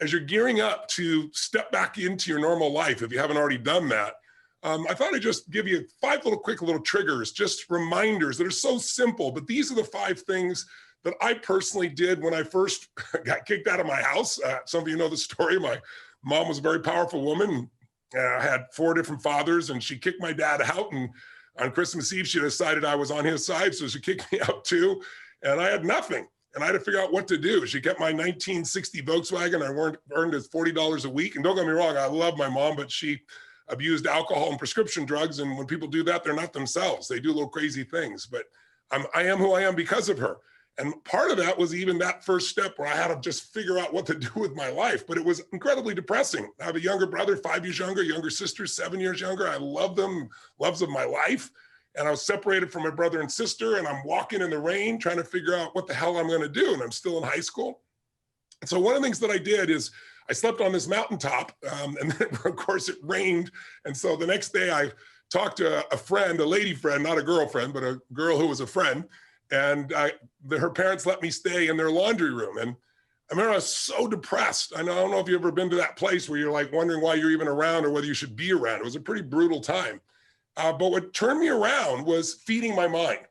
as you're gearing up to step back into your normal life, if you haven't already done that, I thought I'd just give you 5 quick little triggers, just reminders that are so simple, but these are the 5 things that I personally did when I first got kicked out of my house. Some of you know the story. My mom was a very powerful woman. I had 4 different fathers, and she kicked my dad out. And on Christmas Eve, she decided I was on his side, so she kicked me out too. And I had nothing, and I had to figure out what to do. She kept my 1960 Volkswagen. I earned $40 a week. And don't get me wrong, I love my mom, but she abused alcohol and prescription drugs. And when people do that, they're not themselves. They do little crazy things. But I am who I am because of her. And part of that was even that first step where I had to just figure out what to do with my life. But it was incredibly depressing. I have a younger brother, 5 years younger sister, 7 years younger. I love them, loves of my life. And I was separated from my brother and sister, and I'm walking in the rain trying to figure out what the hell I'm going to do. And I'm still in high school. And so one of the things that I did is I slept on this mountaintop, and then of course it rained. And so the next day I talked to a friend, a lady friend, not a girlfriend, but a girl who was a friend. And her parents let me stay in their laundry room. And I remember I was so depressed. I don't know if you've ever been to that place where you're like wondering why you're even around or whether you should be around. It was a pretty brutal time. But what turned me around was feeding my mind.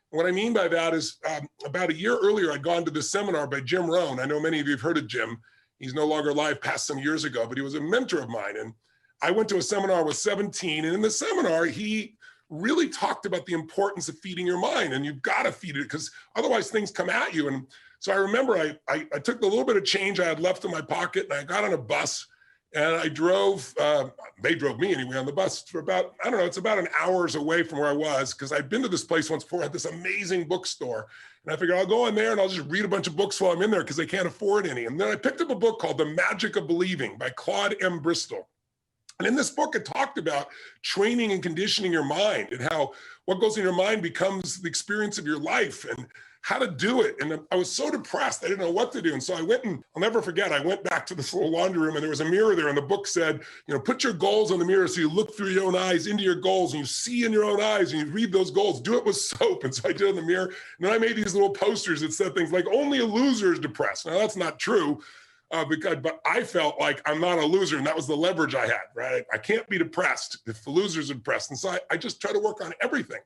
What I mean by that is about a year earlier, I'd gone to this seminar by Jim Rohn. I know many of you have heard of Jim. He's no longer alive, passed some years ago, but he was a mentor of mine. And I went to a seminar with 17. And in the seminar, he really talked about the importance of feeding your mind. And you've got to feed it because otherwise things come at you. And so I remember I took the little bit of change I had left in my pocket, and I got on a bus. And I drove, they drove me anyway on the bus for about, I don't know, it's about an hour's away from where I was, because I'd been to this place once before, had this amazing bookstore. And I figured I'll go in there and I'll just read a bunch of books while I'm in there because they can't afford any. And then I picked up a book called The Magic of Believing by Claude M. Bristol. And in this book, it talked about training and conditioning your mind and how what goes in your mind becomes the experience of your life and how to do it. And I was so depressed, I didn't know what to do. And so I went and I'll never forget, I went back to this little laundry room and there was a mirror there. And the book said, put your goals on the mirror so you look through your own eyes into your goals and you see in your own eyes and you read those goals. Do it with soap. And so I did it in the mirror. And then I made these little posters that said things like, only a loser is depressed. Now that's not true. But I felt like I'm not a loser, and that was the leverage I had, right? I can't be depressed if the losers are depressed. And so I just try to work on everything.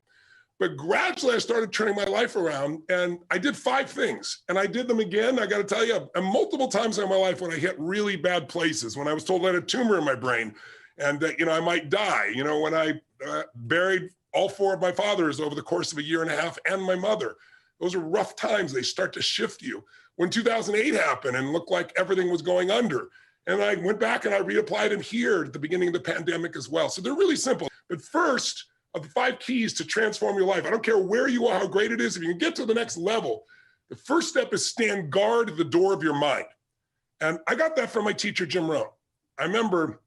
But gradually I started turning my life around, and I did 5 things, and I did them again. I got to tell you, multiple times in my life when I hit really bad places, when I was told I had a tumor in my brain and that, I might die, when I buried all 4 of my fathers over the course of a year and a half and my mother. Those are rough times. They start to shift you. When 2008 happened and looked like everything was going under. And I went back and I reapplied them here at the beginning of the pandemic as well. So they're really simple. But first of the 5 keys to transform your life, I don't care where you are, how great it is, if you can get to the next level, the first step is stand guard at the door of your mind. And I got that from my teacher, Jim Rohn. I remember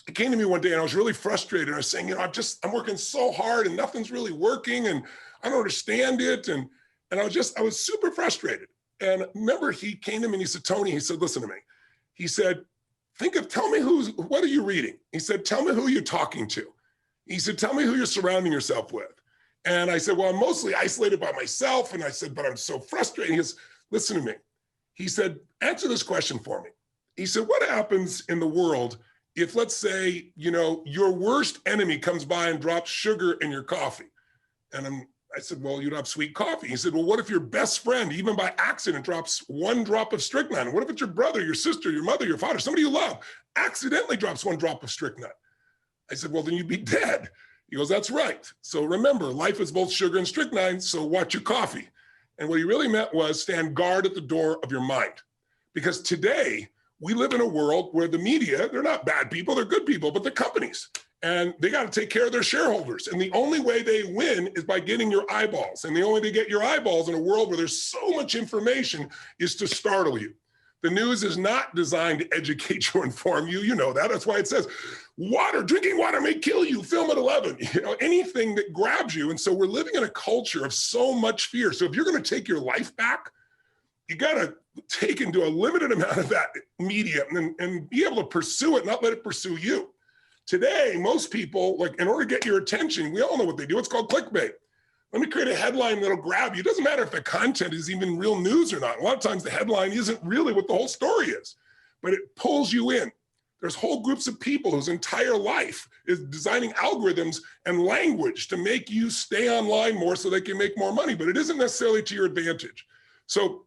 he came to me one day and I was really frustrated. I was saying, I'm working so hard and nothing's really working and I don't understand it. And I was super frustrated. And remember, he came to me and he said, Tony, he said, listen to me. He said, tell me what are you reading? He said, tell me who you're talking to. He said, tell me who you're surrounding yourself with. And I said, well, I'm mostly isolated by myself. And I said, but I'm so frustrated. He goes, listen to me. He said, answer this question for me. He said, what happens in the world if, let's say, your worst enemy comes by and drops sugar in your coffee? And I said, well, you'd have sweet coffee. He said, well, what if your best friend, even by accident, drops 1 drop of strychnine? What if it's your brother, your sister, your mother, your father, somebody you love, accidentally drops 1 drop of strychnine? I said, well, then you'd be dead. He goes, that's right. So remember, life is both sugar and strychnine, so watch your coffee. And what he really meant was stand guard at the door of your mind. Because today, we live in a world where the media, they're not bad people, they're good people, but they're companies. And they got to take care of their shareholders. And the only way they win is by getting your eyeballs. And the only way to get your eyeballs in a world where there's so much information is to startle you. The news is not designed to educate you or inform you. You know that. That's why it says drinking water may kill you, film at 11, anything that grabs you. And so we're living in a culture of so much fear. So if you're going to take your life back, you got to take into a limited amount of that media and be able to pursue it, not let it pursue you. Today, most people, in order to get your attention, we all know what they do. It's called clickbait. Let me create a headline that'll grab you. It doesn't matter if the content is even real news or not. A lot of times the headline isn't really what the whole story is. but it pulls you in. There's whole groups of people whose entire life is designing algorithms and language to make you stay online more so they can make more money, but it isn't necessarily to your advantage. So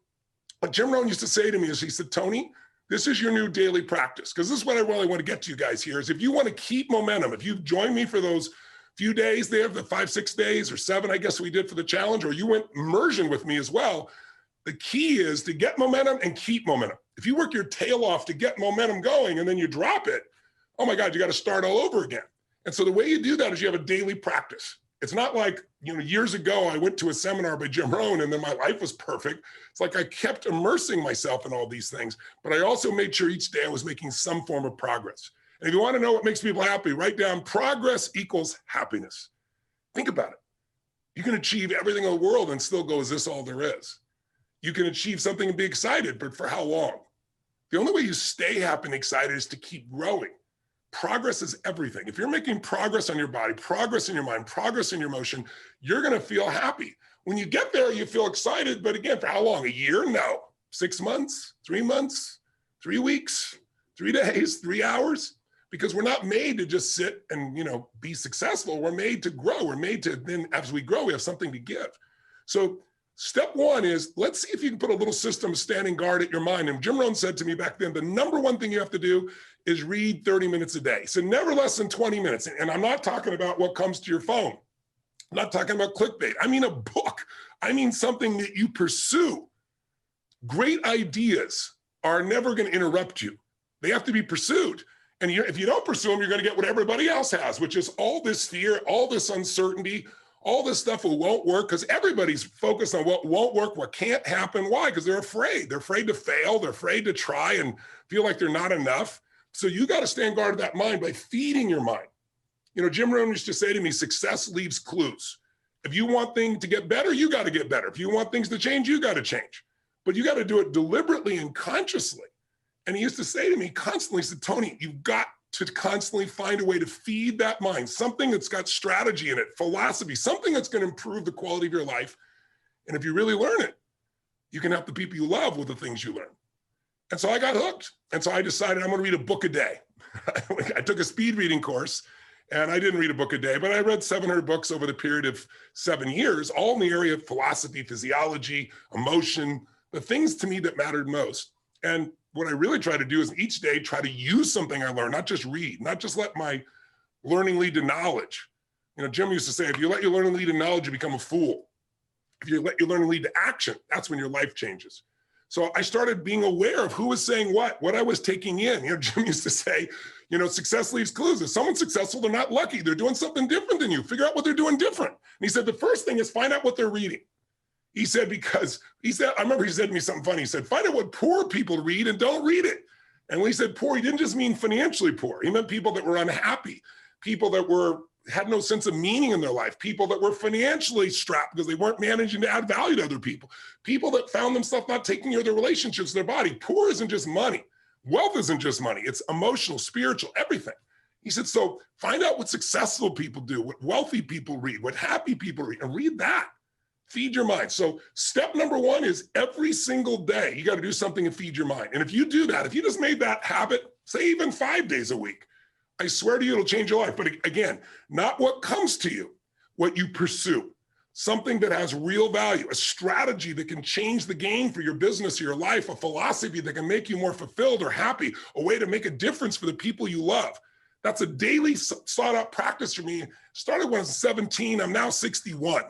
what Jim Rohn used to say to me is, he said, Tony, this is your new daily practice. Because this is what I really want to get to you guys here is, if you want to keep momentum, if you join me for those few days there, the 5, 6 days or 7, I guess we did for the challenge, or you went immersion with me as well, the key is to get momentum and keep momentum. If you work your tail off to get momentum going and then you drop it, oh my God, you got to start all over again. And so the way you do that is you have a daily practice. It's not like, years ago I went to a seminar by Jim Rohn and then my life was perfect. It's like I kept immersing myself in all these things, but I also made sure each day I was making some form of progress. And if you want to know what makes people happy, write down progress equals happiness. Think about it. You can achieve everything in the world and still go, is this all there is? You can achieve something and be excited, but for how long? The only way you stay happy and excited is to keep growing. Progress is everything. If you're making progress on your body, progress in your mind, progress in your emotion, you're going to feel happy. When you get there, you feel excited, but again, for how long? A year? No. 6 months, 3 months, 3 weeks, 3 days, 3 hours? Because we're not made to just sit and, be successful. We're made to grow. We're made to, then as we grow, we have something to give. So step one is, let's see if you can put a little system of standing guard at your mind. And Jim Rohn said to me back then, the number one thing you have to do is read 30 minutes a day. So never less than 20 minutes. And I'm not talking about what comes to your phone. I'm not talking about clickbait. I mean a book. I mean something that you pursue. Great ideas are never going to interrupt you. They have to be pursued. And if you don't pursue them, you're going to get what everybody else has, which is all this fear, all this uncertainty, all this stuff that won't work, because everybody's focused on what won't work, what can't happen. Why? Because they're afraid. They're afraid to fail. They're afraid to try and feel like they're not enough. So you got to stand guard of that mind by feeding your mind. Jim Rohn used to say to me, success leaves clues. If you want things to get better, you got to get better. If you want things to change, you got to change. But you got to do it deliberately and consciously. And he used to say to me constantly, he said, Tony, you've got to constantly find a way to feed that mind, something that's got strategy in it, philosophy, something that's going to improve the quality of your life. And if you really learn it, you can help the people you love with the things you learn. And so I got hooked. And so I decided I'm going to read a book a day. I took a speed reading course, and I didn't read a book a day, but I read 700 books over the period of 7 years, all in the area of philosophy, physiology, emotion, the things to me that mattered most. And what I really try to do is each day try to use something I learned, not just read, not just let my learning lead to knowledge. Jim used to say, if you let your learning lead to knowledge, you become a fool. If you let your learning lead to action, that's when your life changes. So I started being aware of who was saying what I was taking in. Jim used to say, success leaves clues. If someone's successful, they're not lucky. They're doing something different than you. Figure out what they're doing different. And he said, the first thing is find out what they're reading. He said, I remember he said to me something funny. He said, find out what poor people read and don't read it. And when he said poor, he didn't just mean financially poor. He meant people that were unhappy, people that had no sense of meaning in their life, people that were financially strapped because they weren't managing to add value to other people, people that found themselves not taking care of their relationships, their body. Poor isn't just money. Wealth isn't just money. It's emotional, spiritual, everything. He said, so find out what successful people do, what wealthy people read, what happy people read, and read that. Feed your mind. So step number one is every single day, you got to do something to feed your mind. And if you do that, if you just made that habit, say even 5 days a week, I swear to you, it'll change your life. But again, not what comes to you, what you pursue, something that has real value, a strategy that can change the game for your business or your life, a philosophy that can make you more fulfilled or happy, a way to make a difference for the people you love. That's a daily sought out practice for me. Started when I was 17, I'm now 61.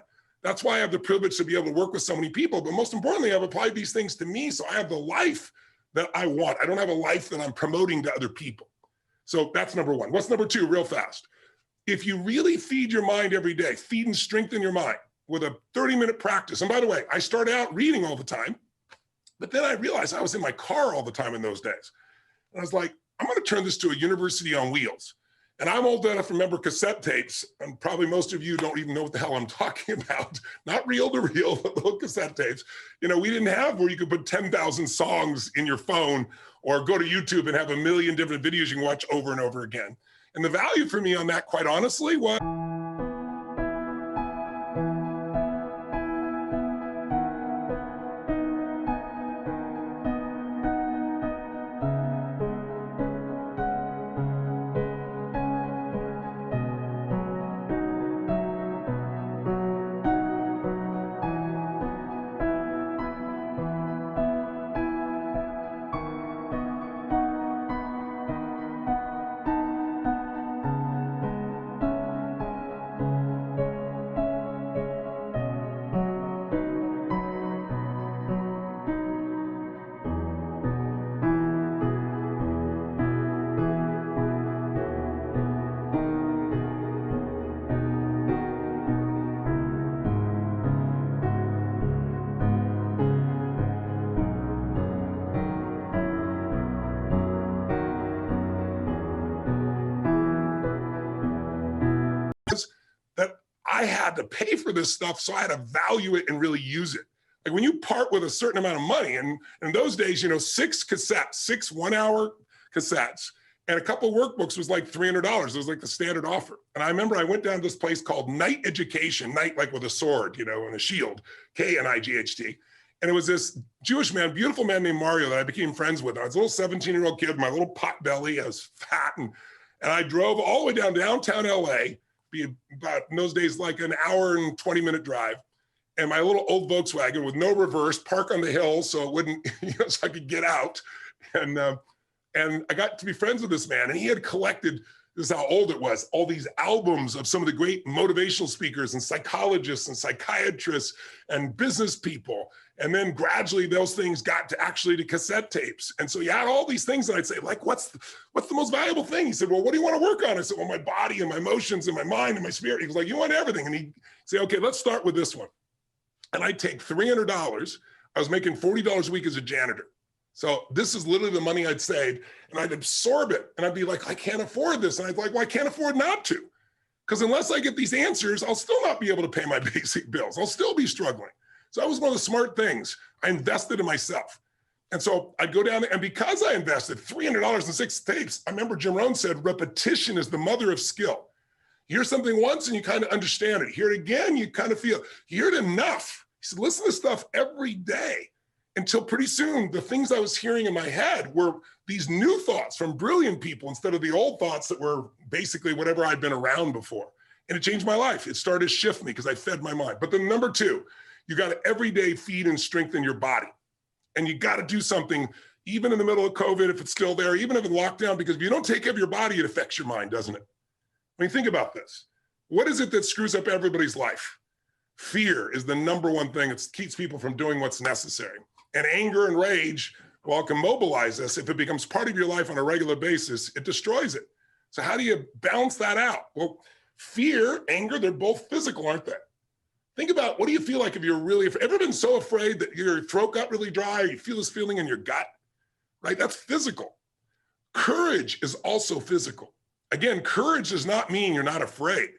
That's why I have the privilege to be able to work with so many people. But most importantly, I've applied these things to me, so I have the life that I want. I don't have a life that I'm promoting to other people. So that's number one. What's number two, real fast? If you really feed your mind every day, feed and strengthen your mind with a 30-minute practice. And by the way, I started out reading all the time, but then I realized I was in my car all the time in those days. And I was like, I'm going to turn this to a university on wheels. And I'm old enough to remember cassette tapes, and probably most of you don't even know what the hell I'm talking about. Not reel to reel, but little cassette tapes. We didn't have where you could put 10,000 songs in your phone or go to YouTube and have a million different videos you can watch over and over again. And the value for me on that, quite honestly, was that I had to pay for this stuff, so I had to value it and really use it. Like when you part with a certain amount of money, and in those days, 6 cassettes, 6 1-hour cassettes, and a couple of workbooks was like $300. It was like the standard offer. And I remember I went down to this place called Knight Education, Knight like with a sword, and a shield, Knight. And it was this Jewish man, beautiful man named Mario that I became friends with. I was a little 17-year-old kid, my little pot belly, I was fat. And I drove all the way down downtown LA, be about in those days like an hour and 20-minute drive. And my little old Volkswagen with no reverse, park on the hill so it wouldn't, so I could get out. And I got to be friends with this man, and he had collected, this is how old it was, all these albums of some of the great motivational speakers and psychologists and psychiatrists and business people. And then gradually those things got to actually to cassette tapes. And so he had all these things, and I'd say, like, what's the most valuable thing? He said, well, what do you want to work on? I said, well, my body and my emotions and my mind and my spirit. He was like, you want everything. And he'd say, okay, let's start with this one. And I'd take $300. I was making $40 a week as a janitor. So this is literally the money I'd saved, and I'd absorb it. And I'd be like, I can't afford this. And I'd be like, well, I can't afford not to. Because unless I get these answers, I'll still not be able to pay my basic bills. I'll still be struggling. So that was one of the smart things. I invested in myself. And so I'd go down there, and because I invested $300 in 6 tapes, I remember Jim Rohn said, repetition is the mother of skill. You hear something once and you kind of understand it. Hear it again, you kind of feel, you hear it enough. He said, listen to stuff every day. Until pretty soon, the things I was hearing in my head were these new thoughts from brilliant people instead of the old thoughts that were basically whatever I'd been around before. And it changed my life. It started to shift me because I fed my mind. But then number 2, you got to every day feed and strengthen your body. And you got to do something, even in the middle of COVID, if it's still there, even if it's lockdown, because if you don't take care of your body, it affects your mind, doesn't it? I mean, think about this. What is it that screws up everybody's life? Fear is the number one thing that keeps people from doing what's necessary. And anger and rage, while it can mobilize us, if it becomes part of your life on a regular basis, it destroys it. So how do you balance that out? Well, fear, anger, they're both physical, aren't they? Think about, what do you feel like if you're really, ever been so afraid that your throat got really dry, or you feel this feeling in your gut, right? That's physical. Courage is also physical. Again, courage does not mean you're not afraid.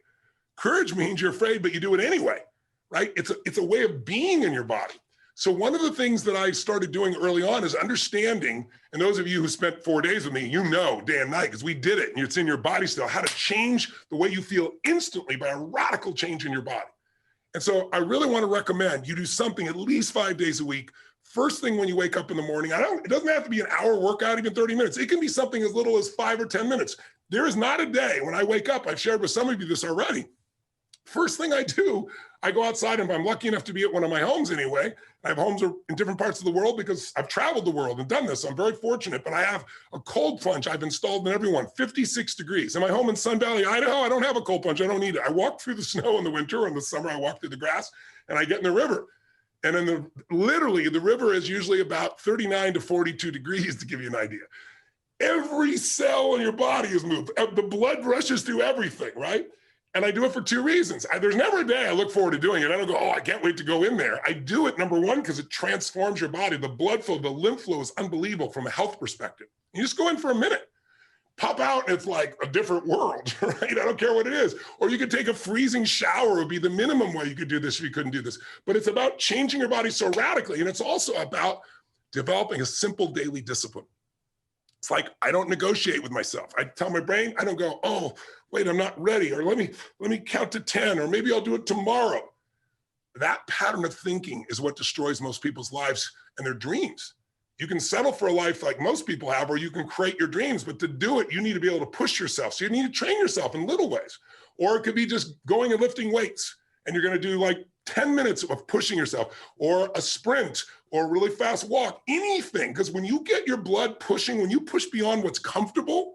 Courage means you're afraid, but you do it anyway, right? It's a way of being in your body. So one of the things that I started doing early on is understanding, and those of you who spent 4 days with me, day and night, because we did it, and it's in your body still, how to change the way you feel instantly by a radical change in your body. And so I really want to recommend you do something at least 5 days a week. First thing when you wake up in the morning, it doesn't have to be an hour workout, even 30 minutes. It can be something as little as 5 or 10 minutes. There is not a day when I wake up, I've shared with some of you this already. First thing I do, I go outside, and if I'm lucky enough to be at one of my homes anyway, I have homes in different parts of the world because I've traveled the world and done this. So I'm very fortunate, but I have a cold plunge I've installed in everyone, 56 degrees. In my home in Sun Valley, Idaho, I don't have a cold plunge. I don't need it. I walk through the snow in the winter, or in the summer, I walk through the grass, and I get in the river. And literally, the river is usually about 39 to 42 degrees, to give you an idea. Every cell in your body is moved. The blood rushes through everything, right? And I do it for 2 reasons. There's never a day I look forward to doing it. I don't go, I can't wait to go in there. I do it, number 1, because it transforms your body. The blood flow, the lymph flow is unbelievable from a health perspective. You just go in for a minute, pop out, and it's like a different world, right? I don't care what it is. Or you could take a freezing shower, would be the minimum way you could do this if you couldn't do this. But it's about changing your body so radically. And it's also about developing a simple daily discipline. It's like, I don't negotiate with myself. I tell my brain, I don't go, oh, wait, I'm not ready, or let me count to 10, or maybe I'll do it tomorrow. That pattern of thinking is what destroys most people's lives and their dreams. You can settle for a life like most people have, or you can create your dreams, but to do it, you need to be able to push yourself. So you need to train yourself in little ways. Or it could be just going and lifting weights, and you're gonna do like 10 minutes of pushing yourself, or a sprint, or a really fast walk, anything. Because when you get your blood pushing, when you push beyond what's comfortable,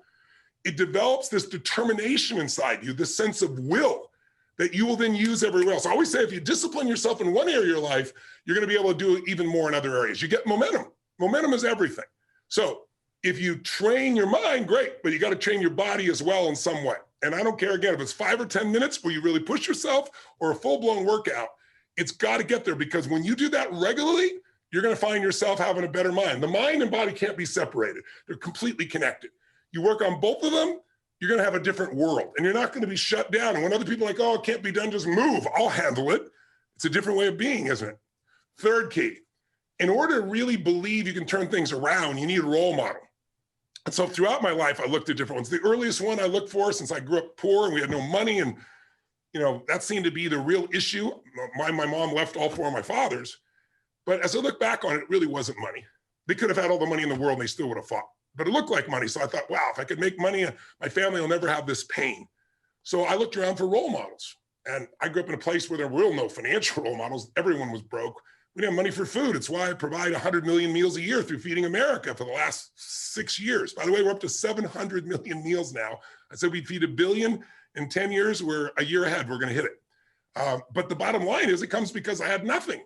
it develops this determination inside you, this sense of will that you will then use everywhere else. I always say, if you discipline yourself in one area of your life, you're gonna be able to do it even more in other areas. You get momentum. Momentum is everything. So if you train your mind, great, but you got to train your body as well in some way. And I don't care, again, if it's 5 or 10 minutes where you really push yourself, or a full-blown workout, it's got to get there, because when you do that regularly, you're going to find yourself having a better mind. The mind and body can't be separated. They're completely connected. You work on both of them, you're going to have a different world and you're not going to be shut down. And when other people are like, oh, it can't be done, just move, I'll handle it. It's a different way of being, isn't it? Third key, in order to really believe you can turn things around, you need a role model. And so throughout my life, I looked at different ones. The earliest one I looked for, since I grew up poor and we had no money, and that seemed to be the real issue. My mom left all four of my fathers. But as I look back on it, it really wasn't money. They could have had all the money in the world and they still would have fought. But it looked like money. So I thought, wow, if I could make money, my family will never have this pain. So I looked around for role models. And I grew up in a place where there were no financial role models. Everyone was broke. We didn't have money for food. It's why I provide 100 million meals a year through Feeding America for the last 6 years. By the way, we're up to 700 million meals now. I said we'd feed 1 billion in 10 years. We're a year ahead. We're going to hit it. But the bottom line is it comes because I had nothing.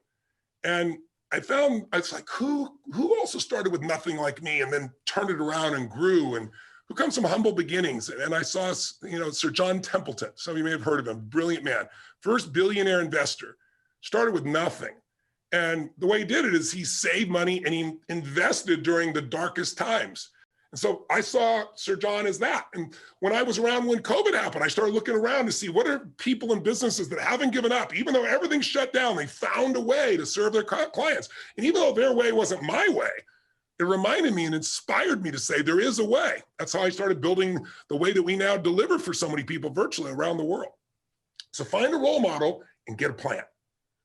And I found, it's like, who also started with nothing like me and then turned it around and grew, and who comes from humble beginnings. And I saw, Sir John Templeton. Some of you may have heard of him. Brilliant man. First billionaire investor. Started with nothing. And the way he did it is he saved money and he invested during the darkest times. And so I saw Sir John as that. And when I was around when COVID happened, I started looking around to see what are people and businesses that haven't given up. Even though everything's shut down, they found a way to serve their clients. And even though their way wasn't my way, it reminded me and inspired me to say there is a way. That's how I started building the way that we now deliver for so many people virtually around the world. So find a role model and get a plan.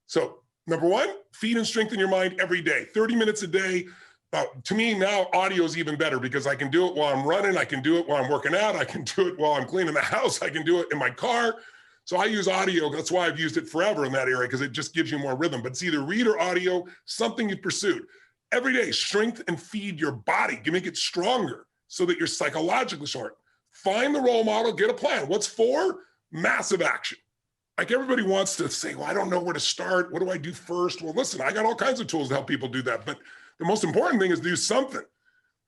So number one, feed and strengthen your mind every day, 30 minutes a day. To me now, audio is even better because I can do it while I'm running. I can do it while I'm working out. I can do it while I'm cleaning the house. I can do it in my car. So I use audio. That's why I've used it forever in that area, because it just gives you more rhythm. But it's either read or audio, something you've pursued. Every day, strength and feed your body. You make it stronger so that you're psychologically sharp. Find the role model, get a plan. What's for? Massive action. Like everybody wants to say, well, I don't know where to start. What do I do first? Well, listen, I got all kinds of tools to help people do that. But the most important thing is do something.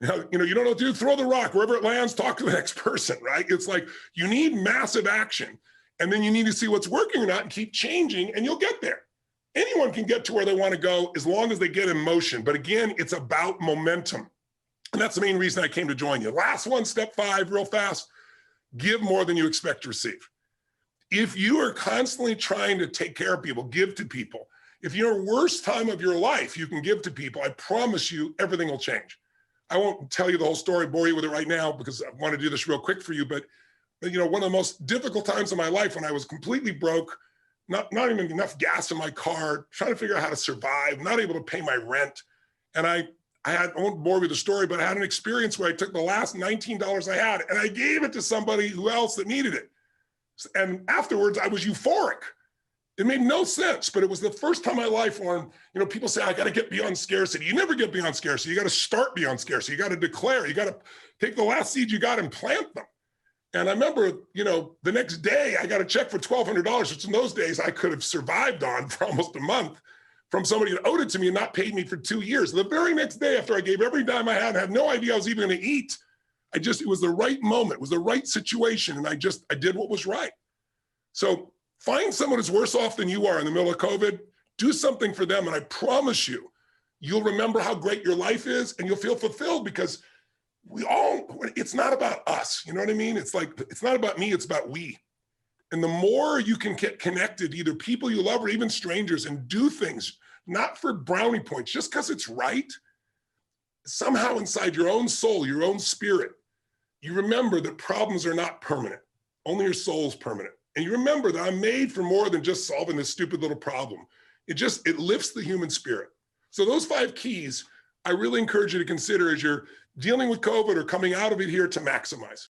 You don't know what to do, throw the rock. Wherever it lands, talk to the next person, right? It's like you need massive action. And then you need to see what's working or not and keep changing, and you'll get there. Anyone can get to where they want to go as long as they get in motion. But again, it's about momentum. And that's the main reason I came to join you. Last one, step 5, real fast. Give more than you expect to receive. If you are constantly trying to take care of people, give to people, if your worst time of your life, you can give to people, I promise you everything will change. I won't tell you the whole story, bore you with it right now, because I want to do this real quick for you. But one of the most difficult times of my life when I was completely broke, not even enough gas in my car, trying to figure out how to survive, not able to pay my rent. And I won't bore you with the story, but I had an experience where I took the last $19 I had and I gave it to somebody else that needed it. And afterwards, I was euphoric. It made no sense, but it was the first time in my life when, people say, I got to get beyond scarcity. You never get beyond scarcity. You got to start beyond scarcity. You got to declare, you got to take the last seed you got and plant them. And I remember, the next day I got a check for $1,200, which in those days I could have survived on for almost a month, from somebody that owed it to me and not paid me for 2 years. The very next day after I gave every dime I had no idea I was even going to eat. It was the right moment. It was the right situation. And I did what was right. So find someone who's worse off than you are in the middle of COVID, do something for them. And I promise you, you'll remember how great your life is and you'll feel fulfilled, because it's not about us. You know what I mean? It's like, it's not about me, it's about we. And the more you can get connected, either people you love or even strangers, and do things, not for brownie points, just because it's right, somehow inside your own soul, your own spirit, you remember that problems are not permanent. Only your soul's permanent. And you remember that I'm made for more than just solving this stupid little problem. It lifts the human spirit. So those 5 keys, I really encourage you to consider as you're dealing with COVID or coming out of it here to maximize.